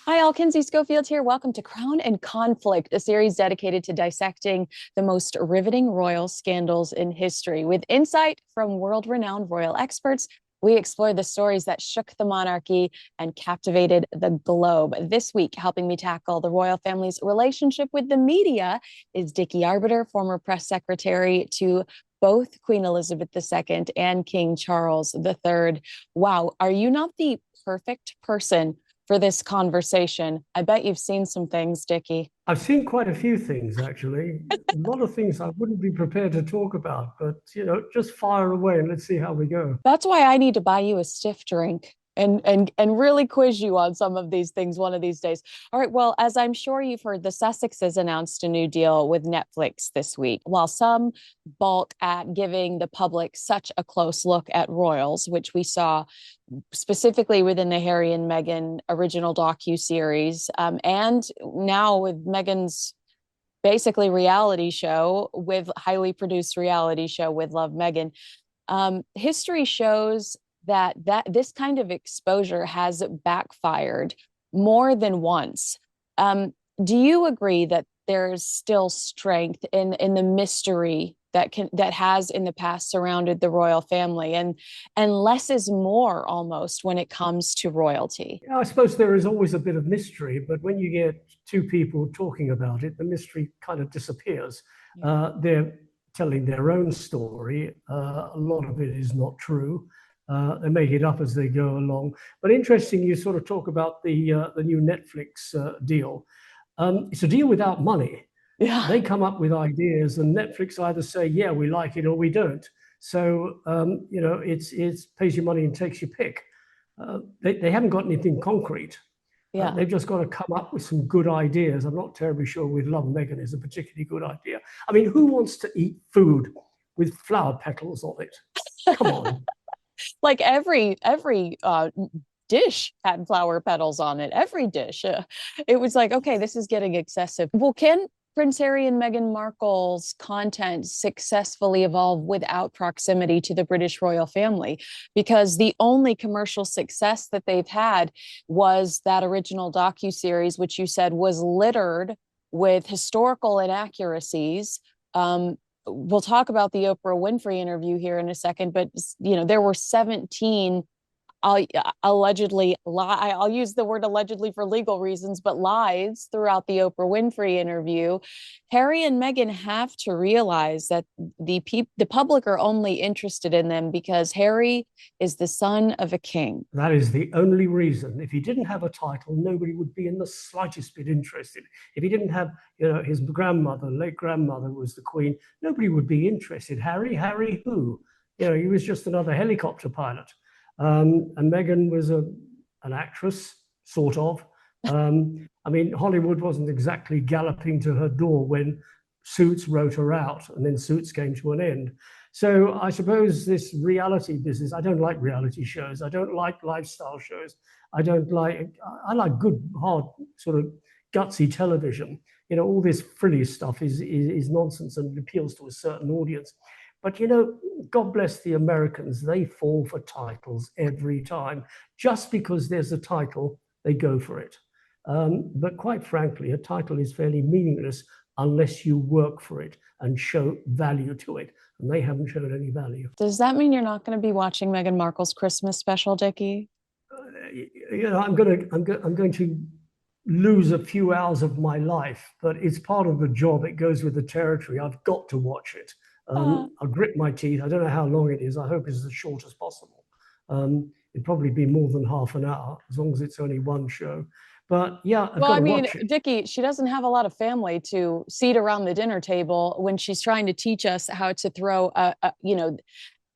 Hi, all. Kinsey Schofield here. Welcome to Crown and Conflict, a series dedicated to dissecting the most riveting royal scandals in history. With insight from world-renowned royal experts, we explore the stories that shook the monarchy and captivated the globe. This week, helping me tackle the royal family's relationship with the media is Dickie Arbiter, former press secretary to both Queen Elizabeth II and King Charles III. Wow, are you not the perfect person for this conversation? I bet you've seen some things, Dickie. I've seen quite a few things, actually. A lot of things I wouldn't be prepared to talk about, but just fire away and let's see how we go. That's why I need to buy you a stiff drink and really quiz you on some of these things one of these days. All right, well, as I'm sure you've heard, the Sussexes announced a new deal with Netflix this week. While some balk at giving the public such a close look at royals, which we saw specifically within the Harry and Meghan original docu-series, and now with Meghan's basically reality show, with highly produced reality show with Love Meghan. History shows that this kind of exposure has backfired more than once. Do you agree that there's still strength in the mystery that has in the past surrounded the royal family, and less is more almost when it comes to royalty? Yeah, I suppose there is always a bit of mystery, but when you get two people talking about it, the mystery kind of disappears. They're telling their own story. A lot of it is not true. They make it up as they go along. But interesting, you sort of talk about the new Netflix deal. It's a deal without money. Yeah. They come up with ideas, and Netflix either say, "Yeah, we like it," or "We don't." So it's pays your money and takes your pick. They haven't got anything concrete. Yeah. They've just got to come up with some good ideas. I'm not terribly sure with Love Meghan is a particularly good idea. I mean, who wants to eat food with flower petals on it? Come on. Like every dish had flower petals on it. Every dish. It was like, okay, this is getting excessive. Well, can Prince Harry and Meghan Markle's content successfully evolve without proximity to the British royal family? Because the only commercial success that they've had was that original docu-series, which you said was littered with historical inaccuracies. We'll talk about the Oprah Winfrey interview here in a second, but there were 17 allegedly I'll use the word allegedly for legal reasons, but lies throughout the Oprah Winfrey interview. Harry and Meghan have to realize that the public are only interested in them because Harry is the son of a king. That is the only reason. If he didn't have a title, nobody would be in the slightest bit interested. If he didn't have, his grandmother, late grandmother was the queen, nobody would be interested. Harry who? He was just another helicopter pilot. And Meghan was an actress, sort of. I mean, Hollywood wasn't exactly galloping to her door when Suits wrote her out, and then Suits came to an end. So I suppose this reality business, I don't like reality shows. I don't like lifestyle shows. I like good, hard, sort of gutsy television. All this frilly stuff is nonsense and appeals to a certain audience. But, God bless the Americans. They fall for titles every time. Just because there's a title, they go for it. But quite frankly, a title is fairly meaningless unless you work for it and show value to it. And they haven't shown any value. Does that mean you're not going to be watching Meghan Markle's Christmas special, Dickie? I'm going to lose a few hours of my life, but it's part of the job. It goes with the territory. I've got to watch it. I'll grit my teeth. I don't know how long it is. I hope it's as short as possible. It'd probably be more than half an hour, as long as it's only one show. But yeah, well, I mean, Dickie, she doesn't have a lot of family to seat around the dinner table when she's trying to teach us how to throw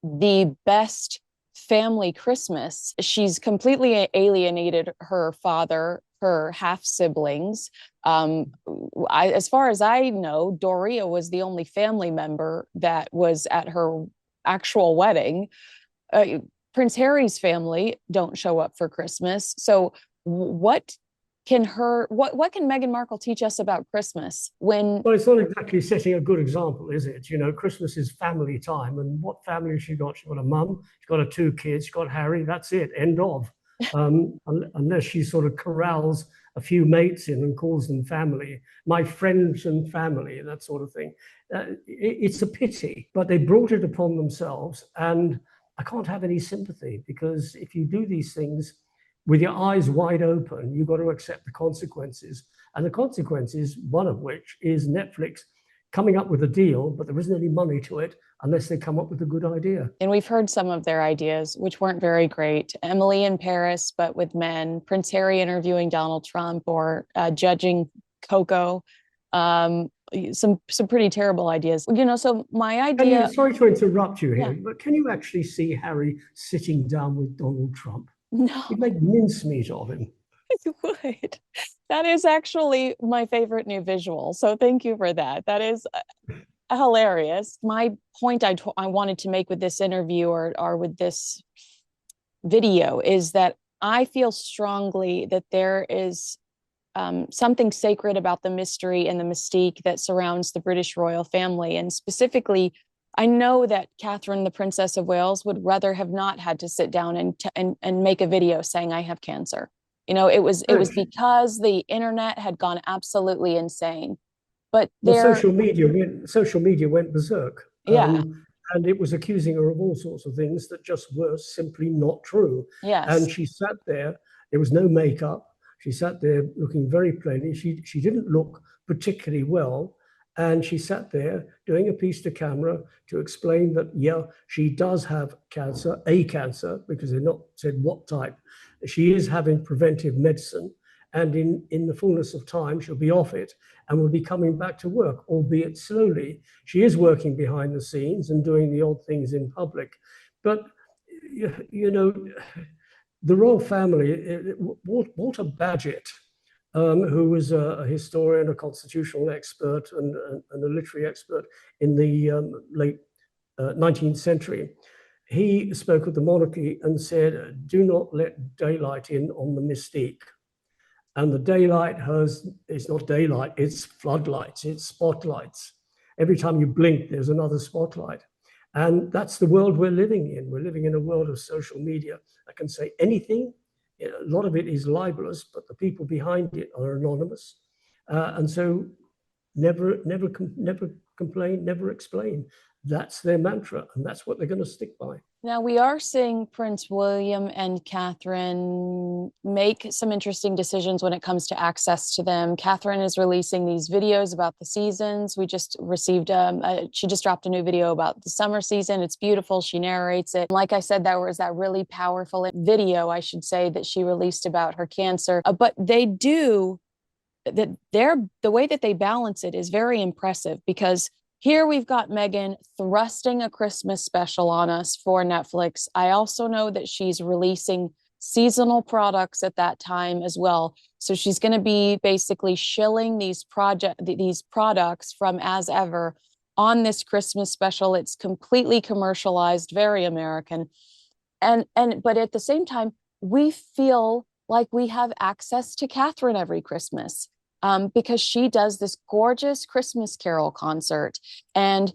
the best family Christmas. She's completely alienated her father, her half siblings. As far as I know, Doria was the only family member that was at her actual wedding. Prince Harry's family don't show up for Christmas. So what can Meghan Markle teach us about Christmas when? Well, it's not exactly setting a good example, is it? Christmas is family time, and what family has she got? She's got a mum, she's got her two kids, she's got Harry. That's it. End of. unless she sort of corrals a few mates in and calls them family, my friends and family, that sort of thing. It's a pity, but they brought it upon themselves. And I can't have any sympathy, because if you do these things with your eyes wide open, you've got to accept the consequences. And the consequences, one of which is Netflix coming up with a deal, but there isn't any money to it unless they come up with a good idea. And we've heard some of their ideas, which weren't very great. Emily in Paris, but with men, Prince Harry interviewing Donald Trump, or judging Coco. Some pretty terrible ideas. So my idea. Sorry to interrupt you here, Yeah. but can you actually see Harry sitting down with Donald Trump? No. You'd make mincemeat of him. You would. That is actually my favorite new visual. So thank you for that. That is hilarious. My point I wanted to make with this interview, or with this video, is that I feel strongly that there is something sacred about the mystery and the mystique that surrounds the British royal family. And specifically, I know that Catherine, the Princess of Wales, would rather have not had to sit down and make a video saying, "I have cancer." It was because the internet had gone absolutely insane. But social media went berserk. Yeah. And it was accusing her of all sorts of things that just were simply not true. Yes. And she sat there. There was no makeup. She sat there looking very plainly. She didn't look particularly well. And she sat there doing a piece to camera to explain that, yeah, she does have cancer, a cancer, because they're not said what type. She is having preventive medicine. And in the fullness of time, she'll be off it and will be coming back to work, albeit slowly. She is working behind the scenes and doing the odd things in public. But, the royal family, Walter Bagehot, who was a historian, a constitutional expert, and a literary expert in the late 19th century, he spoke of the monarchy and said, "Do not let daylight in on the mystique." And the daylight it's not daylight, it's floodlights, it's spotlights. Every time you blink, there's another spotlight. And that's the world we're living in. We're living in a world of social media that can say anything. A lot of it is libelous, but the people behind it are anonymous. And so never complain, never explain. That's their mantra, and that's what they're going to stick by. Now, we are seeing Prince William and Catherine make some interesting decisions when it comes to access to them. Catherine is releasing these videos about the seasons. We just received, she just dropped a new video about the summer season. It's beautiful. She narrates it. Like I said, there was that really powerful video, I should say, that she released about her cancer. But they do, the way that they balance it is very impressive, because here we've got Meghan thrusting a Christmas special on us for Netflix. I also know that she's releasing seasonal products at that time as well. So she's going to be basically shilling these products from As Ever on this Christmas special. It's completely commercialized, very American. But at the same time, we feel like we have access to Catherine every Christmas. Because she does this gorgeous Christmas Carol concert, and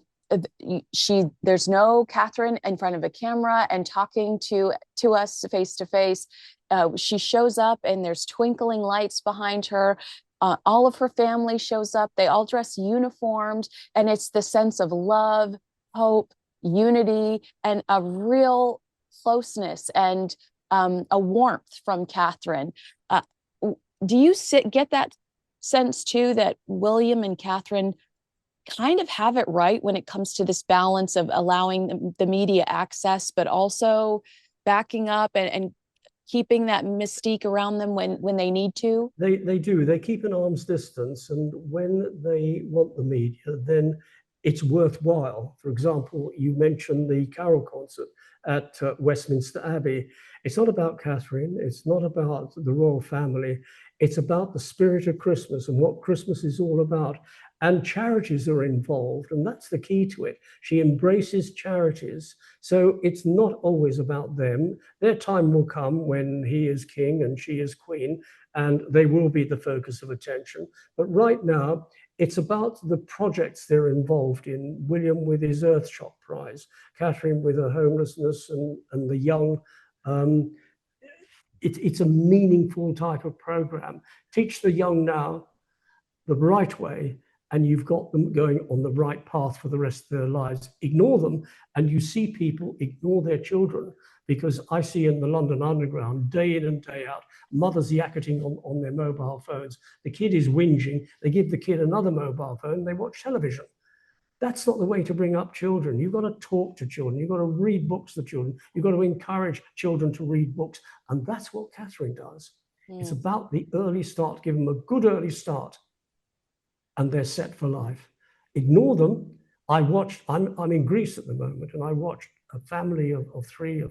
there's no Catherine in front of a camera and talking to us face to face. She shows up and there's twinkling lights behind her. All of her family shows up. They all dress uniformed, and it's the sense of love, hope, unity, and a real closeness and a warmth from Catherine. Do you get that sense too, that William and Catherine kind of have it right when it comes to this balance of allowing the media access, but also backing up and keeping that mystique around them when they need to? They do. They keep an arm's distance, and when they want the media, then it's worthwhile. For example, you mentioned the Carol concert at Westminster Abbey. It's not about Catherine. It's not about the royal family. It's about the spirit of Christmas and what Christmas is all about. And charities are involved, and that's the key to it. She embraces charities. So it's not always about them. Their time will come when he is king and she is queen, and they will be the focus of attention. But right now, it's about the projects they're involved in. William with his Earthshot Prize, Catherine with her homelessness and the young. it's a meaningful type of program. Teach the young now the right way, and you've got them going on the right path for the rest of their lives. Ignore them, and you see people ignore their children, because I see in the London Underground, day in and day out, mothers yakketing on their mobile phones. The kid is whinging. They give the kid another mobile phone, and they watch television. That's not the way to bring up children. You've got to talk to children. You've got to read books to children. You've got to encourage children to read books. And that's what Catherine does. It's about the early start. Give them a good early start, and they're set for life. Ignore them. I'm in Greece at the moment, and I watched a family of three, a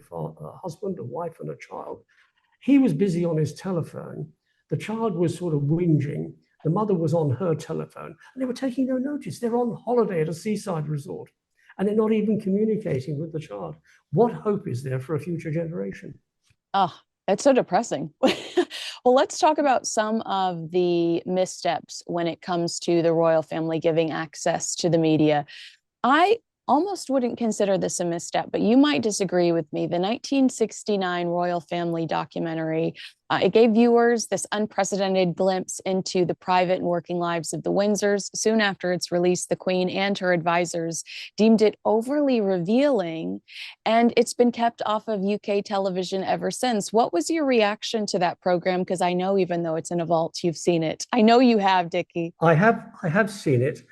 husband, a wife, and a child. He was busy on his telephone. The child was sort of whinging. The mother was on her telephone, and they were taking no notice. They're on holiday at a seaside resort, and they're not even communicating with the child. What hope is there for a future generation? Oh, it's so depressing. Well, let's talk about some of the missteps when it comes to the royal family giving access to the media. I almost wouldn't consider this a misstep, but you might disagree with me. The 1969 royal family documentary, it gave viewers this unprecedented glimpse into the private and working lives of the Windsors. Soon after its release, the Queen and her advisors deemed it overly revealing, and it's been kept off of UK television ever since. What was your reaction to that program? Because I know even though it's in a vault, you've seen it. I know you have, Dickie. I have seen it.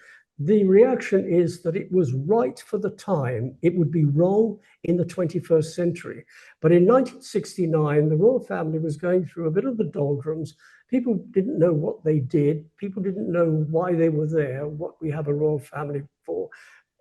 The reaction is that it was right for the time. It would be wrong in the 21st century. But in 1969, the royal family was going through a bit of the doldrums. People didn't know what they did. People didn't know why they were there, what we have a royal family for,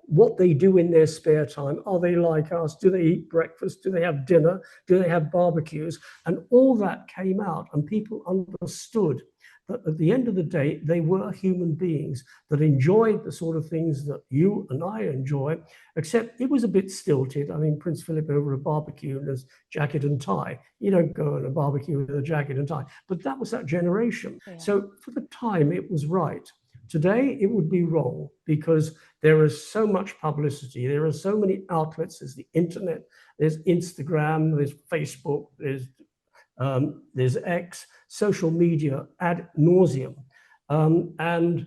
what they do in their spare time. Are they like us? Do they eat breakfast? Do they have dinner? Do they have barbecues? And all that came out, and people understood that at the end of the day, they were human beings that enjoyed the sort of things that you and I enjoy, except it was a bit stilted. I mean, Prince Philip over a barbecue in his jacket and tie. You don't go on a barbecue with a jacket and tie. But that was that generation. Yeah. So for the time, it was right. Today, it would be wrong, because there is so much publicity. There are so many outlets. There's the internet, there's Instagram, there's Facebook, there's X, social media ad nauseum, and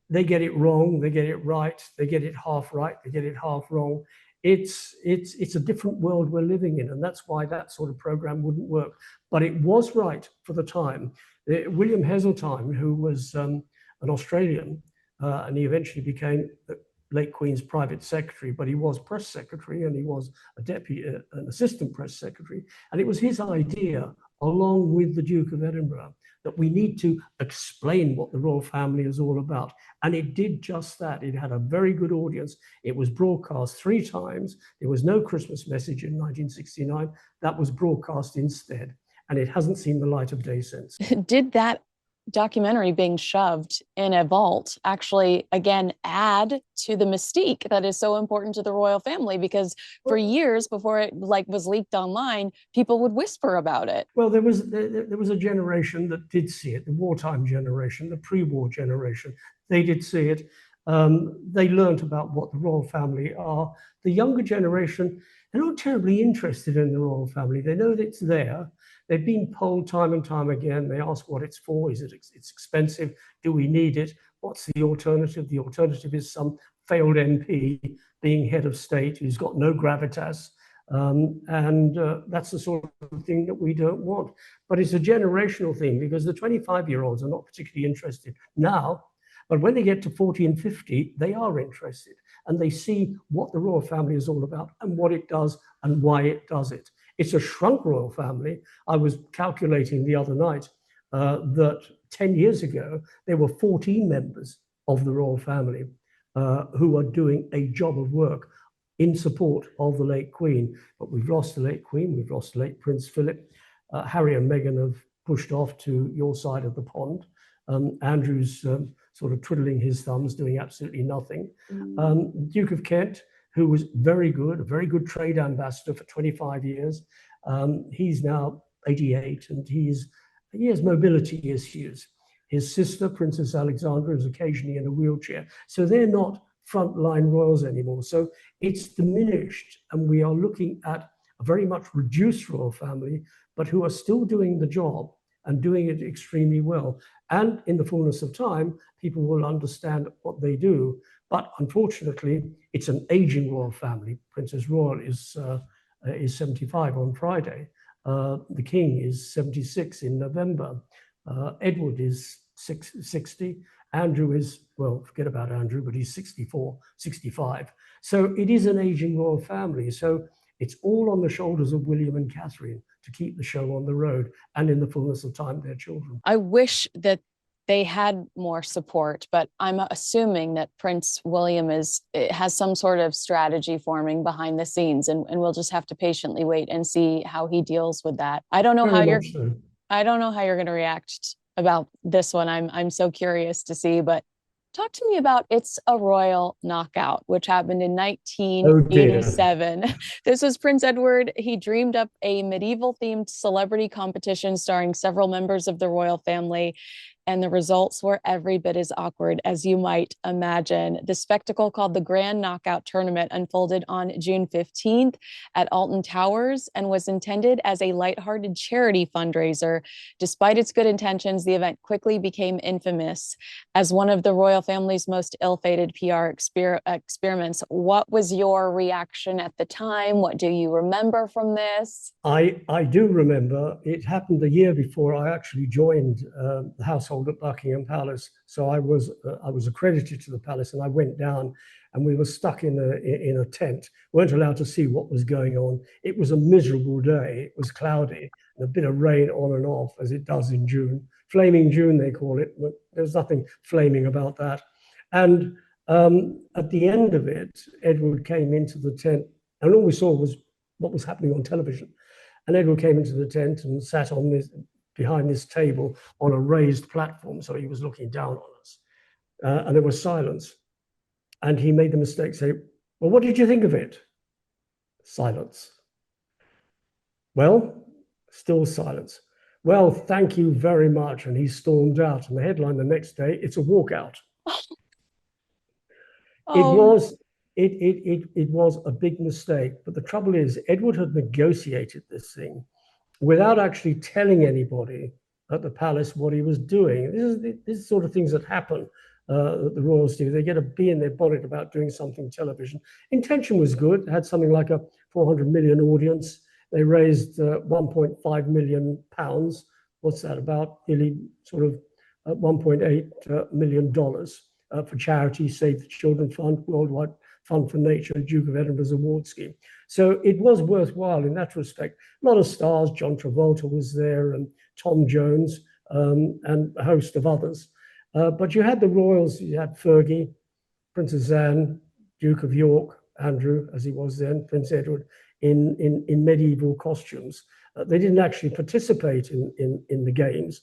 they get it wrong, they get it right, they get it half right, they get it half wrong. It's a different world we're living in, and that's why that sort of program wouldn't work. But it was right for the time. William Heseltine, who was an Australian, and he eventually became the late Queen's private secretary, but he was press secretary, and he was an assistant press secretary, and it was his idea, along with the Duke of Edinburgh, that we need to explain what the royal family is all about. And it did just that. It had a very good audience. It was broadcast 3 times. There was no Christmas message in 1969. That was broadcast instead. And it hasn't seen the light of day since. Did that documentary being shoved in a vault actually again add to the mystique that is so important to the royal family? Because for years before it was leaked online, people would whisper about it. Well, there was a generation that did see it, the wartime generation, the pre-war generation. They did see it. They learned about what the royal family are. The younger generation, they're not terribly interested in the royal family. They know that it's there. They've been polled time and time again. They ask what it's for. Is it's expensive? Do we need it? What's the alternative? The alternative is some failed MP being head of state who's got no gravitas. That's the sort of thing that we don't want. But it's a generational thing, because the 25-year-olds are not particularly interested now. But when they get to 40 and 50, they are interested, and they see what the royal family is all about and what it does and why it does it. It's a shrunk royal family. I was calculating the other night that 10 years ago, there were 14 members of the royal family who are doing a job of work in support of the late Queen. But we've lost the late Queen, we've lost the late Prince Philip. Harry and Meghan have pushed off to your side of the pond. Andrew's sort of twiddling his thumbs, doing absolutely nothing. Duke of Kent, who was very good, a very good trade ambassador for 25 years. He's now 88, and he has mobility issues. His sister, Princess Alexandra, is occasionally in a wheelchair. So they're not frontline royals anymore. So it's diminished, and we are looking at a very much reduced royal family, but who are still doing the job and doing it extremely well. And in the fullness of time, people will understand what they do. But unfortunately, it's an aging royal family. Princess Royal is 75 on Friday. The King is 76 in November. Edward is 60. Andrew is, well, forget about Andrew, but he's 64, 65. So it is an aging royal family. So it's all on the shoulders of William and Catherine to keep the show on the road, and in the fullness of time, their children. I wish that they had more support, but I'm assuming that Prince William has some sort of strategy forming behind the scenes, and we'll just have to patiently wait and see how he deals with that. I don't know Very how much so. I don't know how you're going to react about this one. I'm so curious to see, but talk to me about It's a Royal Knockout, which happened in Oh dear. 1987. This was Prince Edward. He dreamed up a medieval themed celebrity competition starring several members of the royal family, and the results were every bit as awkward as you might imagine. The spectacle, called the Grand Knockout Tournament, unfolded on June 15th at Alton Towers and was intended as a lighthearted charity fundraiser. Despite its good intentions, the event quickly became infamous as one of the royal family's most ill-fated PR experiments. What was your reaction at the time? What do you remember from this? I do remember it happened the year before I actually joined the household at Buckingham Palace. So I was accredited to the palace, and I went down, and we were stuck in a tent. Weren't allowed to see what was going on. It was a miserable day. It was cloudy and a bit of rain on and off, as it does in June. Flaming June, they call it, but there's nothing flaming about that. And at the end of it, Edward came into the tent, and all we saw was what was happening on television. And Edward came into the tent and sat on behind this table on a raised platform, so he was looking down on us. And there was silence. And he made the mistake, say, "Well, what did you think of it?" Silence. Well, still silence. "Well, thank you very much." And he stormed out. And the headline the next day, "It's a walkout." It was a big mistake. But the trouble is, Edward had negotiated this thing without actually telling anybody at the palace what he was doing. This is sort of things that happen that the royals do. They get a bee in their bonnet about doing something television. Intention was good. It had something like a 400 million audience. They raised 1.5 million pounds. What's that about? Nearly sort of $1.8 million for charity, Save the Children Fund, Worldwide Fund for Nature, Duke of Edinburgh's award scheme. So it was worthwhile in that respect. A lot of stars. John Travolta was there, and Tom Jones, and a host of others. But you had the royals. You had Fergie, Princess Anne, Duke of York, Andrew, as he was then, Prince Edward, in medieval costumes. They didn't actually participate in the games,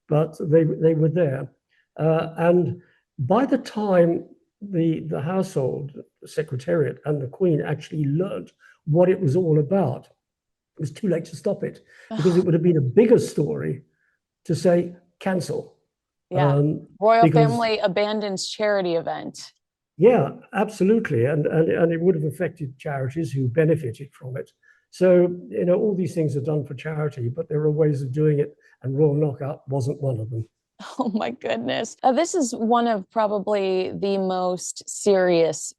but they were there. And by the time the household, the secretariat, and the Queen actually learned what it was all about, it was too late to stop it, because it would have been a bigger story to say cancel. Yeah. Royal family abandons charity event. Yeah, absolutely. And it would have affected charities who benefited from it. So, all these things are done for charity, but there are ways of doing it, and Royal Knockout wasn't one of them. Oh my goodness. This is one of probably the most serious,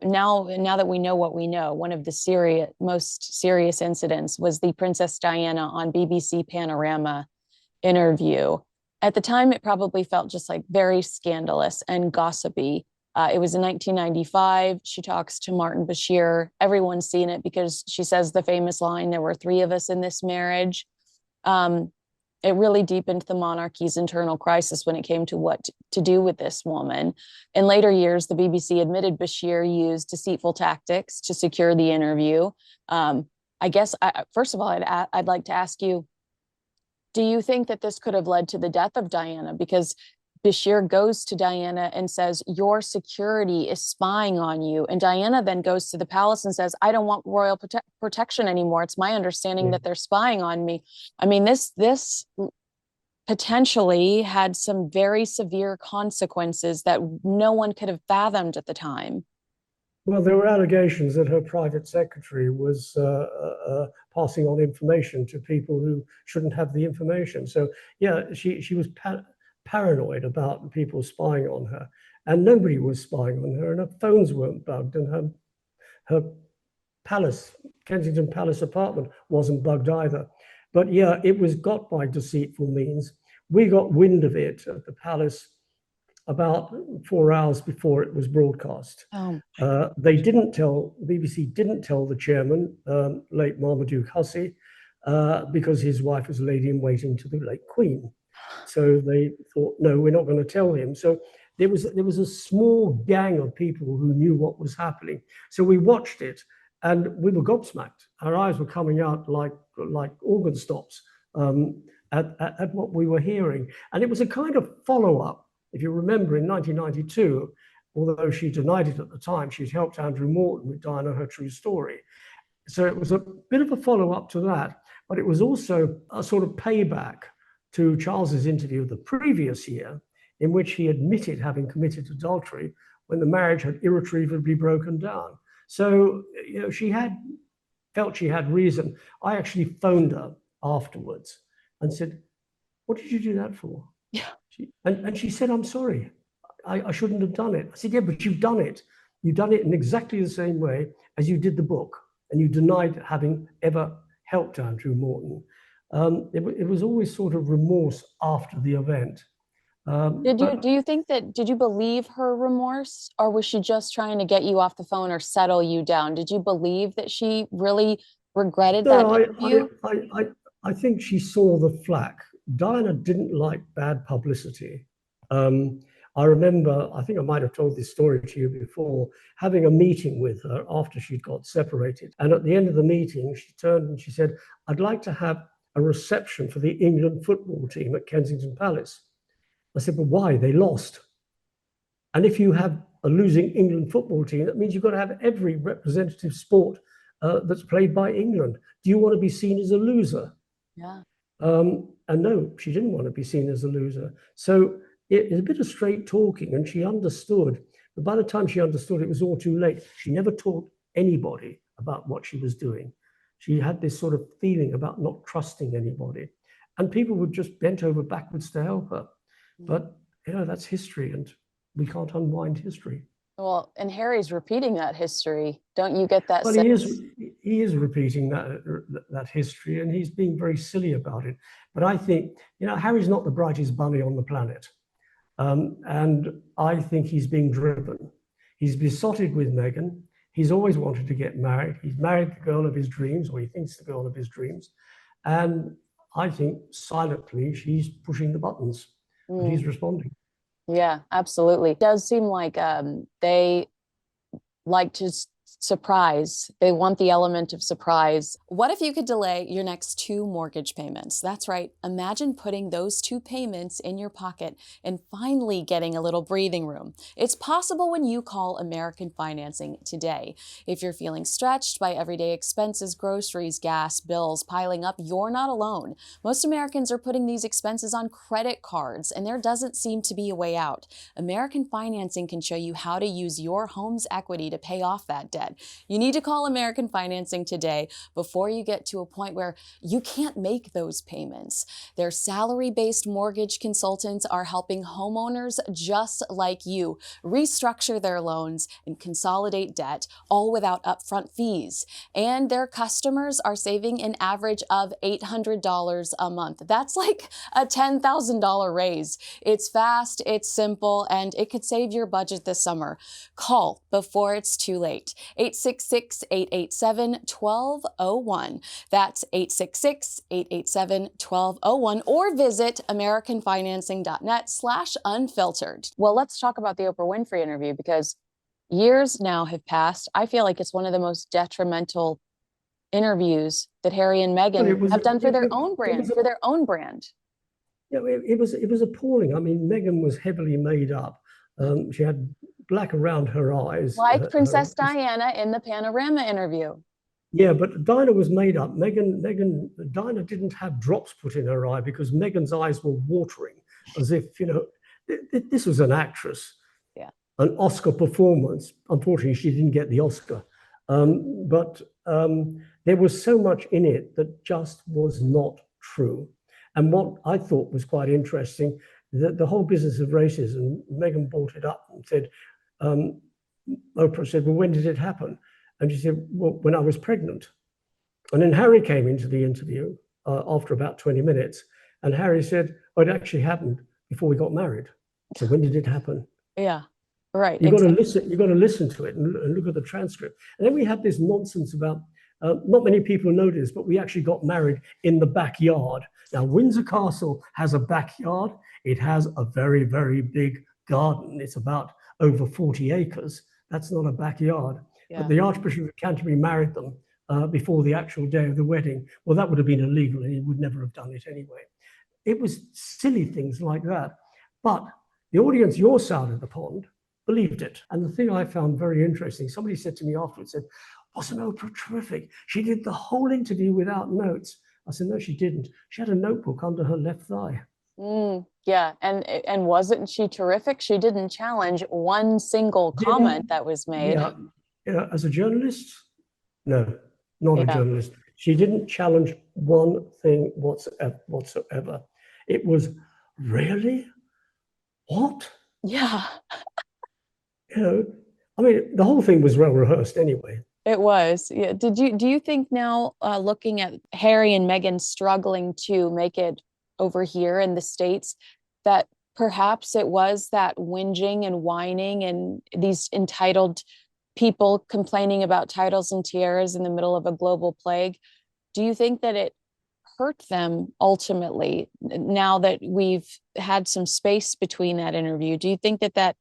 now that we know what we know, one of the most serious incidents was the Princess Diana on BBC Panorama interview. At the time, it probably felt just like very scandalous and gossipy. It was in 1995. She talks to Martin Bashir. Everyone's seen it because she says the famous line, "There were three of us in this marriage." It really deepened the monarchy's internal crisis when it came to what to do with this woman. In later years, the BBC admitted Bashir used deceitful tactics to secure the interview. I guess, first of all, I'd like to ask you, do you think that this could have led to the death of Diana? Because Bashir goes to Diana and says, "Your security is spying on you." And Diana then goes to the palace and says, "I don't want royal protection anymore. It's my understanding that they're spying on me." I mean, this potentially had some very severe consequences that no one could have fathomed at the time. Well, there were allegations that her private secretary was passing on information to people who shouldn't have the information. So, yeah, she was paranoid about people spying on her, and nobody was spying on her, and her phones weren't bugged, and her palace, Kensington Palace apartment wasn't bugged either. But yeah, it was got by deceitful means. We got wind of it at the palace about 4 hours before it was broadcast. Oh, They didn't tell, BBC didn't tell the chairman, late Marmaduke Hussey, because his wife was lady in waiting to the late Queen. So they thought, no, we're not going to tell him. So there was a small gang of people who knew what was happening. So we watched it, and we were gobsmacked. Our eyes were coming out like organ stops at what we were hearing. And it was a kind of follow-up. If you remember, in 1992, although she denied it at the time, she'd helped Andrew Morton with Diana, Her True Story. So it was a bit of a follow-up to that, but it was also a sort of payback to Charles's interview the previous year, in which he admitted having committed adultery when the marriage had irretrievably broken down. So, you know, she had felt she had reason. I actually phoned her afterwards and said, "What did you do that for?" yeah. And she said, "I'm sorry. I shouldn't have done it." I said, "Yeah, but you've done it. You've done it in exactly the same way as you did the book, and you denied having ever helped Andrew Morton." It was always sort of remorse after the event. Do you think that, did you believe her remorse, or was she just trying to get you off the phone or settle you down? Did you believe that she really regretted that No, interview? I think she saw the flack. Diana didn't like bad publicity. I remember, I think I might have told this story to you before, having a meeting with her after she'd got separated. And at the end of the meeting, she turned and she said, "I'd like to have a reception for the England football team at Kensington Palace." I said, "But why? They lost." And if you have a losing England football team, that means you've got to have every representative sport that's played by England. Do you want to be seen as a loser? Yeah. And no, she didn't want to be seen as a loser. So it's a bit of straight talking, and she understood. But by the time she understood, it was all too late. She never taught anybody about what she was doing. She had this sort of feeling about not trusting anybody. And people were just bent over backwards to help her. But, you know, that's history, and we can't unwind history. Well, and Harry's repeating that history. Don't you get that But sense? he is repeating that history, and he's being very silly about it. But I think, you know, Harry's not the brightest bunny on the planet. And I think he's being driven. He's besotted with Meghan. He's always wanted to get married. He's married the girl of his dreams, or he thinks the girl of his dreams. And I think silently she's pushing the buttons, and he's responding. Yeah, absolutely. It does seem like they like to surprise. They want the element of surprise. What if you could delay your next 2 mortgage payments? That's right. Imagine putting those 2 payments in your pocket and finally getting a little breathing room. It's possible when you call American Financing today. If you're feeling stretched by everyday expenses, groceries, gas, bills piling up, you're not alone. Most Americans are putting these expenses on credit cards, and there doesn't seem to be a way out. American Financing can show you how to use your home's equity to pay off that debt. You need to call American Financing today before you get to a point where you can't make those payments. Their salary-based mortgage consultants are helping homeowners just like you restructure their loans and consolidate debt, all without upfront fees. And their customers are saving an average of $800 a month. That's like a $10,000 raise. It's fast, it's simple, and it could save your budget this summer. Call before it's too late. 866-887-1201. That's 866-887-1201, or visit americanfinancing.net/unfiltered. Well, let's talk about the Oprah Winfrey interview, because years now have passed. I feel like it's one of the most detrimental interviews that Harry and Meghan have done for their own brand, Yeah, it was appalling. I mean, Meghan was heavily made up. She had black around her eyes. Like Princess Diana in the Panorama interview. Yeah, but Diana was made up. Diana didn't have drops put in her eye because Meghan's eyes were watering, as if, you know, this was an actress. Yeah. an Oscar performance. Unfortunately, she didn't get the Oscar. But there was so much in it that just was not true. And what I thought was quite interesting, that the whole business of racism, Meghan brought it up and said, Oprah said, well, when did it happen? And she said, well, when I was pregnant. And then Harry came into the interview after about 20 minutes. And Harry said, oh, it actually happened before we got married. So when did it happen? Yeah, right. You've got Exactly. to listen. You've got to listen to it and look at the transcript. And then we had this nonsense about not many people know this, but we actually got married in the backyard. Now, Windsor Castle has a backyard. It has a very, very big garden. It's about over 40 acres. That's not a backyard. Yeah. But the Archbishop of Canterbury married them before the actual day of the wedding. Well, that would have been illegal, and he would never have done it anyway. It was silly things like that. But the audience your side of the pond believed it. And the thing I found very interesting, somebody said to me afterwards, said, wasn't Oprah terrific? She did the whole interview without notes. I said, no, she didn't. She had a notebook under her left thigh. Yeah, and wasn't she terrific? She didn't challenge one single comment that was made. Yeah, as a journalist, no, not a Yeah. journalist. She didn't challenge one thing whatsoever. It was, really? What? Yeah, You know, I mean, the whole thing was well rehearsed anyway. it was. Yeah. Do you think now, looking at Harry and Meghan struggling to make it over here in the States, that perhaps it was that whinging and whining and these entitled people complaining about titles and tiaras in the middle of a global plague? Do you think that it hurt them ultimately now that we've had some space between that interview? Do you think that that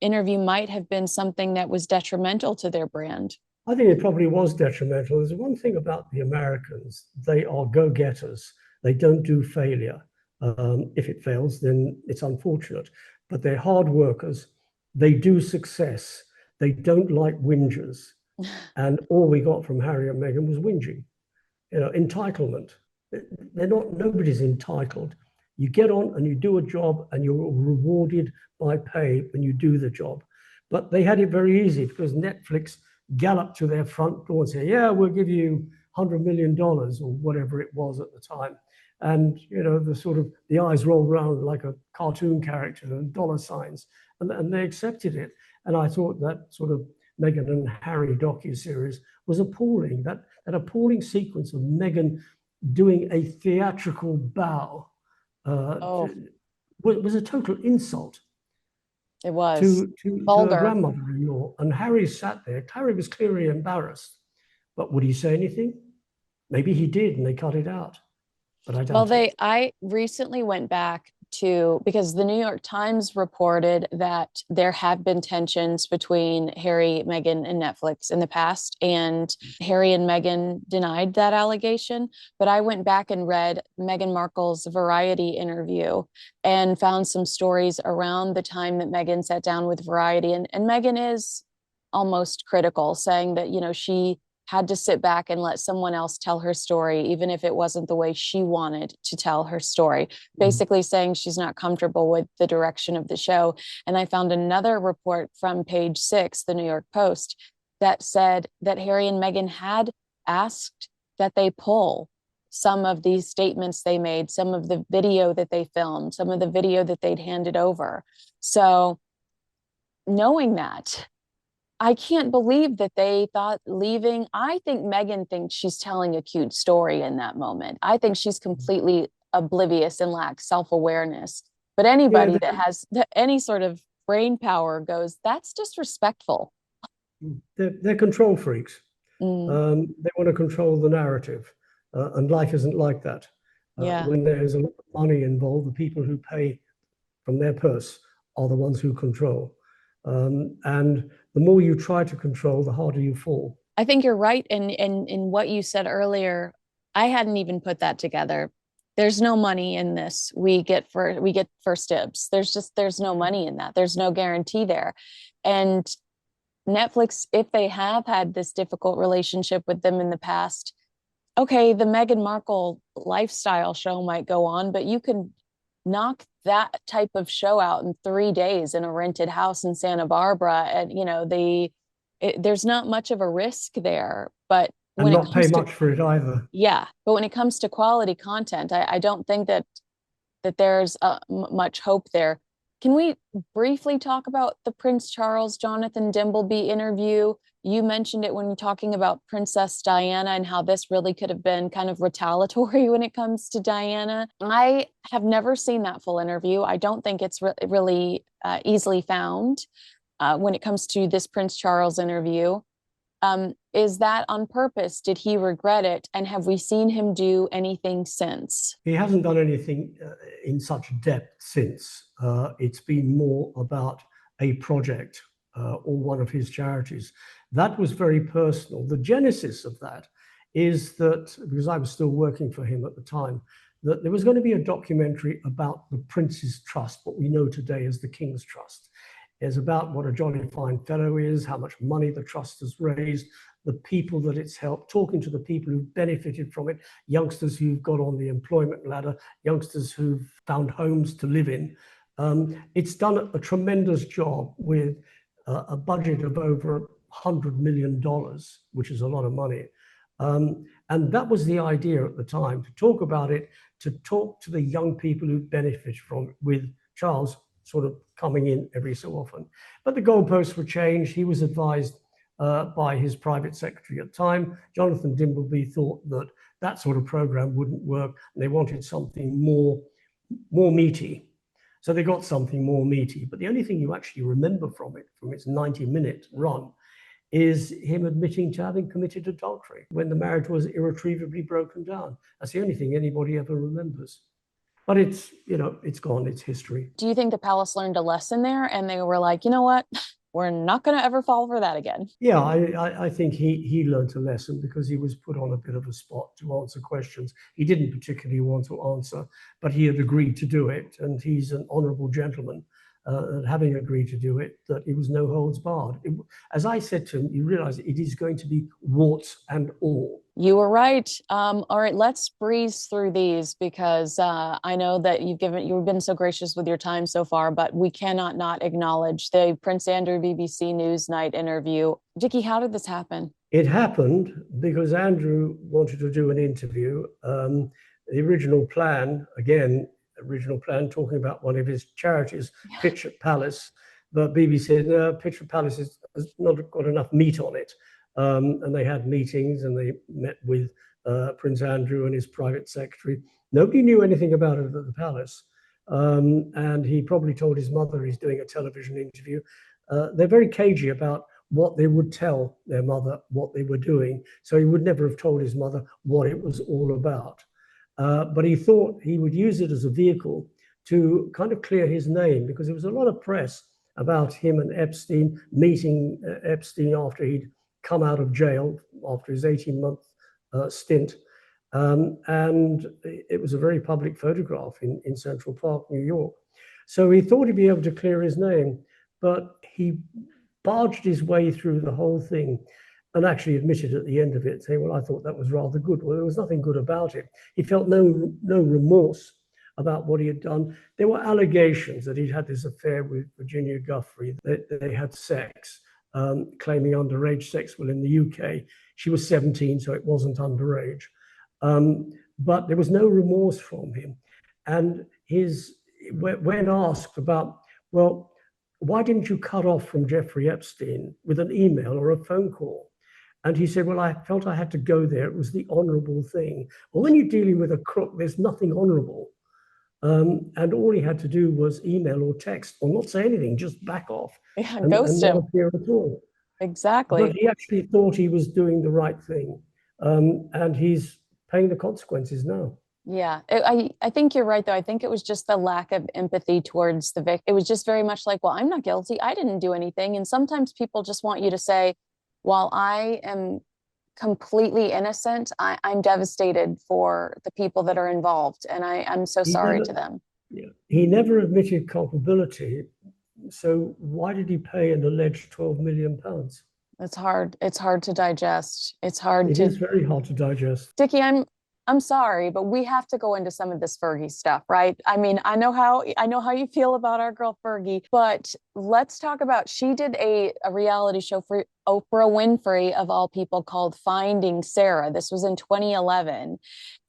interview might have been something that was detrimental to their brand? I think it probably was detrimental. There's one thing about the Americans, they are go-getters. They don't do failure. If it fails, then it's unfortunate. But they're hard workers. They do success. They don't like whingers. And all we got from Harry and Meghan was whinging. You know, entitlement. They're not, nobody's entitled. You get on and you do a job and you're rewarded by pay when you do the job. But they had it very easy because Netflix galloped to their front door and said, yeah, we'll give you $100 million or whatever it was at the time. And, you know, the eyes rolled around like a cartoon character and dollar signs, and they accepted it. And I thought that sort of Meghan and Harry docuseries was appalling. That appalling sequence of Meghan doing a theatrical bow was a total insult. It was to vulgar. her grandmother-in-law. And Harry sat there. Harry was clearly embarrassed. But would he say anything? Maybe he did, and they cut it out. But I doubt it. I recently went back to, because the New York Times reported that there have been tensions between Harry, Meghan, and Netflix in the past, and Harry and Meghan denied that allegation. But I went back and read Meghan Markle's Variety interview and found some stories around the time that Meghan sat down with Variety. And Meghan is almost critical, saying that, you know, she had to sit back and let someone else tell her story, even if it wasn't the way she wanted to tell her story, basically saying she's not comfortable with the direction of the show. And I found another report from Page 6, the New York Post, that said that Harry and Meghan had asked that they pull some of these statements they made, some of the video that they filmed, some of the video that they'd handed over. So knowing that, I can't believe that they thought leaving. I think Meghan thinks she's telling a cute story in that moment. I think she's completely oblivious and lacks self-awareness. But anybody that has any sort of brain power goes, that's disrespectful. They're control freaks. They want to control the narrative. And life isn't like that. When there's a lot of money involved, the people who pay from their purse are the ones who control. And the more you try to control, the harder you fall. I think you're right. And in what you said earlier, I hadn't even put that together. There's no money in this. We get first dibs. There's no money in that. There's no guarantee there. And Netflix, if they have had this difficult relationship with them in the past, okay, the Meghan Markle lifestyle show might go on, but you can knock that type of show out in 3 days in a rented house in Santa Barbara, and there's not much of a risk there. But And when it not pay comes to much for it either. yeah, but when it comes to quality content, I don't think that there's much hope there. Can we briefly talk about the Prince Charles Jonathan Dimblebee interview? You mentioned it when talking about Princess Diana and how this really could have been kind of retaliatory when it comes to Diana. I have never seen that full interview. I don't think it's really easily found when it comes to this Prince Charles interview. Is that on purpose? Did he regret it? And have we seen him do anything since? He hasn't done anything in such depth since. It's been more about a project or one of his charities. That was very personal. The genesis of that is that, because I was still working for him at the time, that there was going to be a documentary about the Prince's Trust, what we know today as the King's Trust. It's about what a jolly fine fellow is, how much money the trust has raised, the people that it's helped, talking to the people who've benefited from it, youngsters who've got on the employment ladder, youngsters who've found homes to live in. It's done a tremendous job with a budget of over $100 million, which is a lot of money. And that was the idea at the time, to talk about it, to talk to the young people who benefit from it, with Charles sort of coming in every so often. But the goalposts were changed. He was advised by his private secretary at the time. Jonathan Dimblebee thought that that sort of program wouldn't work, and they wanted something more meaty. So they got something more meaty. But the only thing you actually remember from it, from its 90-minute run, is him admitting to having committed adultery when the marriage was irretrievably broken down. That's the only thing anybody ever remembers. But it's gone, it's history. Do you think the palace learned a lesson there and they were like, you know what? We're not going to ever fall for that again? Yeah, I think he learned a lesson because he was put on a bit of a spot to answer questions he didn't particularly want to answer, but he had agreed to do it, and he's an honourable gentleman. And having agreed to do it, that it was no holds barred. As I said to him, you realize it is going to be warts and all. You were right. All right, let's breeze through these because I know that you've been so gracious with your time so far, but we cannot not acknowledge the Prince Andrew BBC Newsnight interview. Dickie, how did this happen? It happened because Andrew wanted to do an interview. The original plan, talking about one of his charities, yeah. Pitch at Palace, but BBC said, no, Pitch at Palace has not got enough meat on it. And they had meetings and they met with Prince Andrew and his private secretary. Nobody knew anything about it at the palace. And he probably told his mother he's doing a television interview. They're very cagey about what they would tell their mother, what they were doing. So he would never have told his mother what it was all about. But he thought he would use it as a vehicle to kind of clear his name, because there was a lot of press about him and Epstein, meeting Epstein after he'd come out of jail after his 18-month stint. And it was a very public photograph in Central Park, New York. So he thought he'd be able to clear his name, but he barged his way through the whole thing and actually admitted at the end of it, saying, well, I thought that was rather good. Well, there was nothing good about it. He felt no remorse about what he had done. There were allegations that he'd had this affair with Virginia Giuffre, that they had sex, claiming underage sex. Well, in the UK, she was 17, so it wasn't underage. But there was no remorse from him. And when asked about, well, why didn't you cut off from Jeffrey Epstein with an email or a phone call? And he said, well, I felt I had to go there. It was the honorable thing. Well, when you're dealing with a crook, there's nothing honorable. And all he had to do was email or text or not say anything, just back off. Yeah, and ghost not him. appear at all. Exactly. But he actually thought he was doing the right thing. And he's paying the consequences now. Yeah, I think you're right, though. I think it was just the lack of empathy towards the victim. It was just very much like, well, I'm not guilty. I didn't do anything. And sometimes people just want you to say, while I am completely innocent, I'm devastated for the people that are involved. And I'm so sorry to them. Yeah, he never admitted culpability. So why did he pay an alleged £12 million? It's hard. It's hard to digest. It's hard It is very hard to digest. Dickie, I'm sorry, but we have to go into some of this Fergie stuff, right? I mean, I know how you feel about our girl Fergie, but let's talk about she did a reality show for Oprah Winfrey of all people called Finding Sarah. This was in 2011,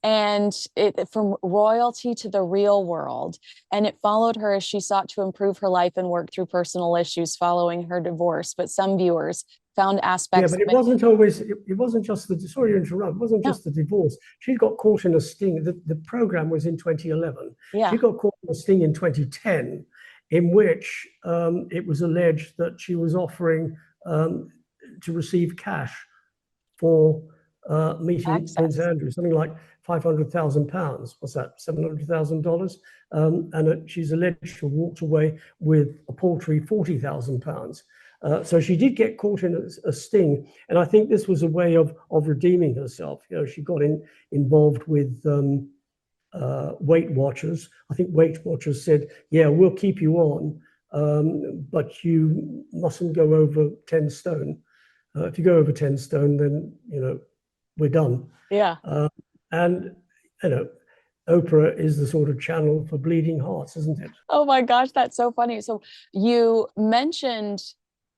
and it from royalty to the real world, and it followed her as she sought to improve her life and work through personal issues following her divorce. But some viewers found Yeah, aspects but of it it. wasn't always, it wasn't just the, sorry to interrupt, it wasn't Yeah, just the divorce. She got caught in a sting. The program was in 2011. She yeah, got caught in a sting in 2010, in which it was alleged that she was offering um, to receive cash for meeting Prince access. Andrew, something like £500,000. What's that? $700,000. And she's alleged to have walked away with a paltry £40,000. So she did get caught in a sting, and I think this was a way of redeeming herself. You know, she got involved with Weight Watchers. I think Weight Watchers said, "Yeah, we'll keep you on, but you mustn't go over 10 stone. If you go over 10 stone, then we're done." Yeah. Uh, and you know, Oprah is the sort of channel for bleeding hearts, isn't it? Oh my gosh, that's so funny. So you mentioned,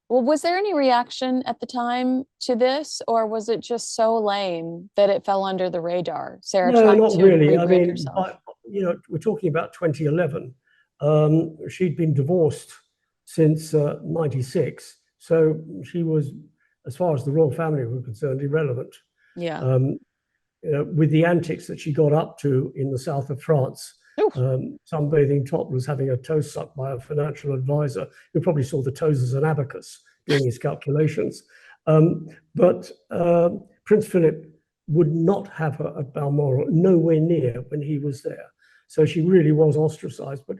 well, was there any reaction at the time to this, or was it just so lame that it fell under the radar? Sarah No, trying not to really. I rebrand mean, herself. but we're talking about 2011. She'd been divorced since '96, so she was, as far as the royal family were concerned, irrelevant. Yeah. Um, with the antics that she got up to in the south of France, Oof. sunbathing topless, having her toes sucked by a financial advisor who probably saw the toes as an abacus doing his calculations. But Prince Philip would not have her at Balmoral, nowhere near when he was there. So she really was ostracized. But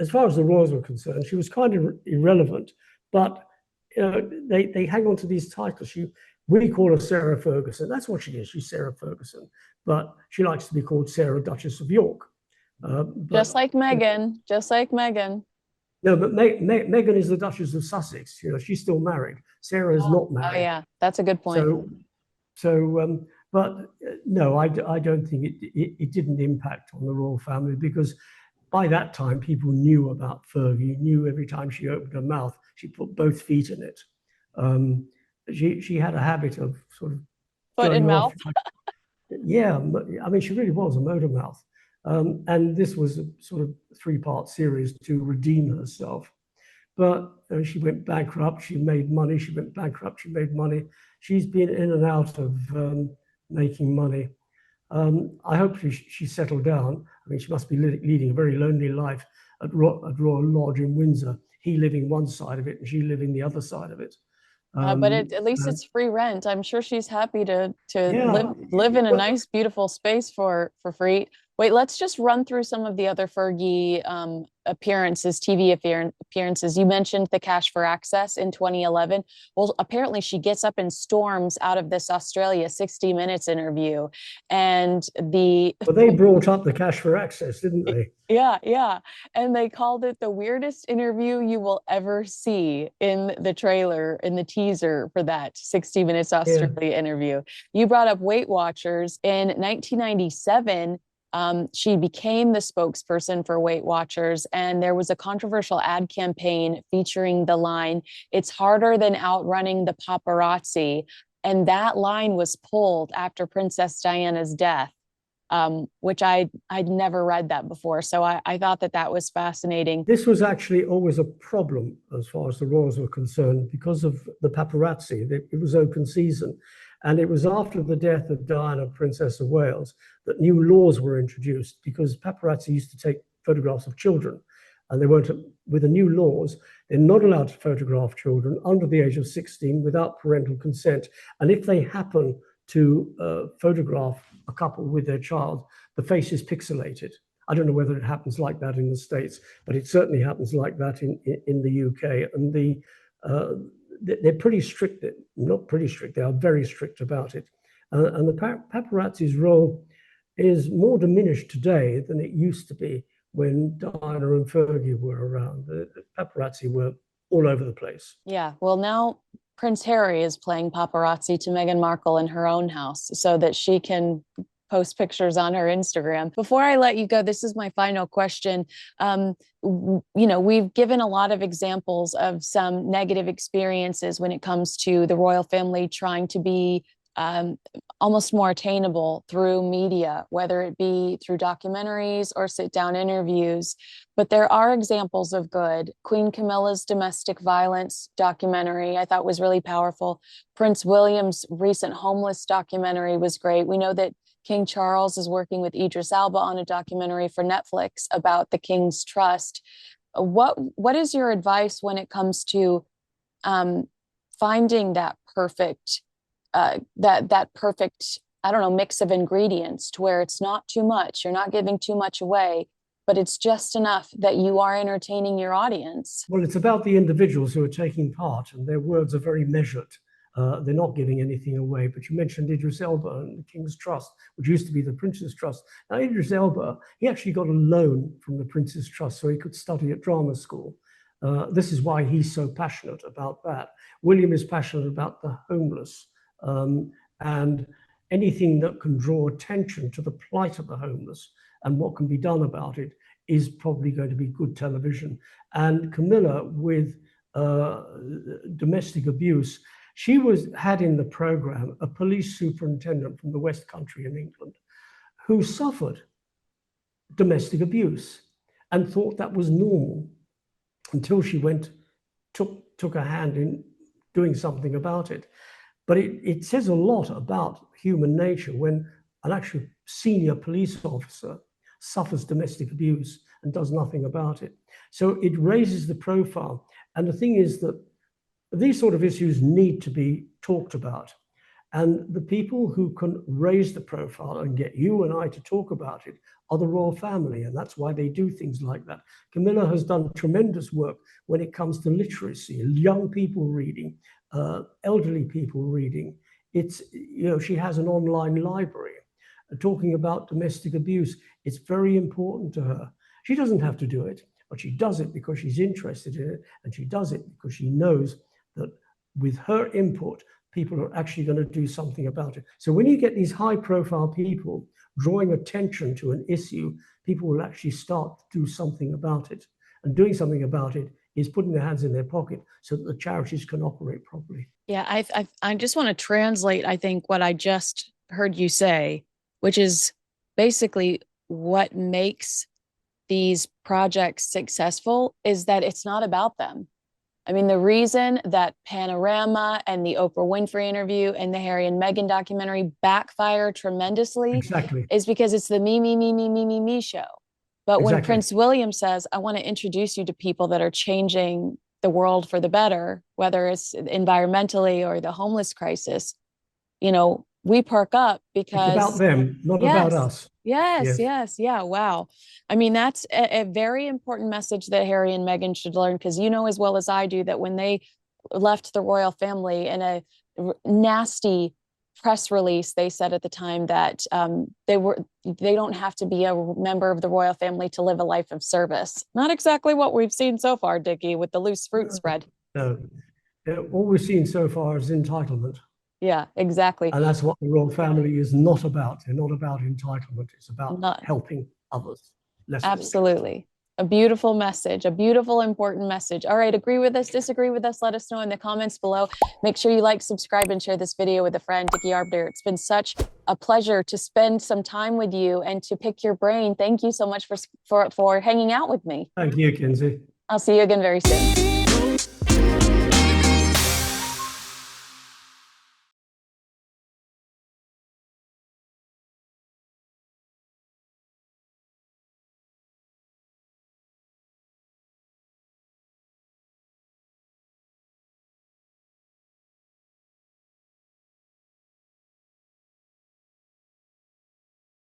as far as the royals were concerned, she was kind of irrelevant. But they hang on to these titles. We call her Sarah Ferguson. That's what she is. She's Sarah Ferguson. But she likes to be called Sarah, Duchess of York. Just But like Meghan, just like Meghan. no, but Meghan is the Duchess of Sussex. She's still married. Sarah is Oh, not oh married. yeah, that's a good point. So, but no, I don't think it didn't impact on the royal family, because by that time people knew about Fergie, knew every time she opened her mouth, she put both feet in it. Um, she had a habit of sort of Foot and going off. mouth. Yeah, I mean, she really was a motor mouth. And this was a sort of three-part series to redeem herself. But she went bankrupt, she made money, she went bankrupt, she made money. She's been in and out of making money. I hope she settled down. I mean, she must be leading a very lonely life at Royal Lodge in Windsor, he living one side of it and she living the other side of it. But Um, at least uh, it's free rent. I'm sure she's happy to yeah, live in a well, nice, beautiful space for free. Wait, let's just run through some of the other Fergie appearances, TV appearances. You mentioned the Cash for Access in 2011. Well, apparently she gets up and storms out of this Australia 60 Minutes interview, and the well, they brought up the Cash for Access, didn't they? yeah, yeah. And they called it the weirdest interview you will ever see in the trailer, in the teaser for that 60 Minutes Yeah. Australia interview. You brought up Weight Watchers. In 1997, she became the spokesperson for Weight Watchers, and there was a controversial ad campaign featuring the line, "It's harder than outrunning the paparazzi." And that line was pulled after Princess Diana's death, which I'd never read that before. So I thought that that was fascinating. This was actually always a problem as far as the royals were concerned because of the paparazzi. It was open season. And it was after the death of Diana, Princess of Wales, that new laws were introduced, because paparazzi used to take photographs of children. And they weren't, with the new laws, they're not allowed to photograph children under the age of 16 without parental consent. And if they happen to photograph a couple with their child, the face is pixelated. I don't know whether it happens like that in the States, but it certainly happens like that in the UK. And they're pretty strict, not pretty strict, they are very strict about it. And the paparazzi's role is more diminished today than it used to be when Diana and Fergie were around. The paparazzi were all over the place. Yeah. Well, now Prince Harry is playing paparazzi to Meghan Markle in her own house so that she can post pictures on her Instagram. Before I let you go, this is my final question. We've given a lot of examples of some negative experiences when it comes to the royal family trying to be almost more attainable through media, whether it be through documentaries or sit-down interviews. But there are examples of good. Queen Camilla's domestic violence documentary, I thought was really powerful. Prince William's recent homeless documentary was great. We know that King Charles is working with Idris Elba on a documentary for Netflix about the King's Trust. What is your advice when it comes to finding that perfect perfect, I don't know, mix of ingredients to where it's not too much, you're not giving too much away, but it's just enough that you are entertaining your audience? Well, it's about the individuals who are taking part, and their words are very measured. They're not giving anything away. But you mentioned Idris Elba and the King's Trust, which used to be the Prince's Trust. Now, Idris Elba, he actually got a loan from the Prince's Trust so he could study at drama school. This is why he's so passionate about that. William is passionate about the homeless. And anything that can draw attention to the plight of the homeless and what can be done about it is probably going to be good television. And Camilla, with domestic abuse, she had in the program a police superintendent from the West Country in England who suffered domestic abuse and thought that was normal until she took a hand in doing something about it. But it says a lot about human nature when an actual senior police officer suffers domestic abuse and does nothing about it. So it raises the profile. And the thing is that these sort of issues need to be talked about. And the people who can raise the profile and get you and I to talk about it are the royal family. And that's why they do things like that. Camilla has done tremendous work when it comes to literacy, young people reading, elderly people reading. She has an online library talking about domestic abuse. It's very important to her. She doesn't have to do it, but she does it because she's interested in it, and she does it because she knows that with her input, people are actually going to do something about it. So when you get these high-profile people drawing attention to an issue, people will actually start to do something about it. And doing something about it is putting their hands in their pocket so that the charities can operate properly. Yeah, I just want to translate, I think, what I just heard you say, which is basically what makes these projects successful is that it's not about them. I mean, the reason that Panorama and the Oprah Winfrey interview and the Harry and Meghan documentary backfire tremendously is because it's the me show. But when Prince William says, I want to introduce you to people that are changing the world for the better, whether it's environmentally or the homeless crisis, we perk up because it's about them, not about us. Yes. Yeah. Wow. I mean, that's a very important message that Harry and Meghan should learn, because you know as well as I do that when they left the royal family in a nasty press release, they said at the time that they don't have to be a member of the royal family to live a life of service. Not exactly what we've seen so far, Dickie, with the loose fruit spread. No, all we've seen so far is entitlement. Yeah, exactly. And that's what the royal family is not about. They're not about entitlement. It's about helping others. Absolutely. A beautiful message, a beautiful, important message. All right, agree with us, disagree with us, let us know in the comments below. Make sure you like, subscribe, and share this video with a friend. Dickie Arbiter, it's been such a pleasure to spend some time with you and to pick your brain. Thank you so much for hanging out with me. Thank you, Kinsey. I'll see you again very soon.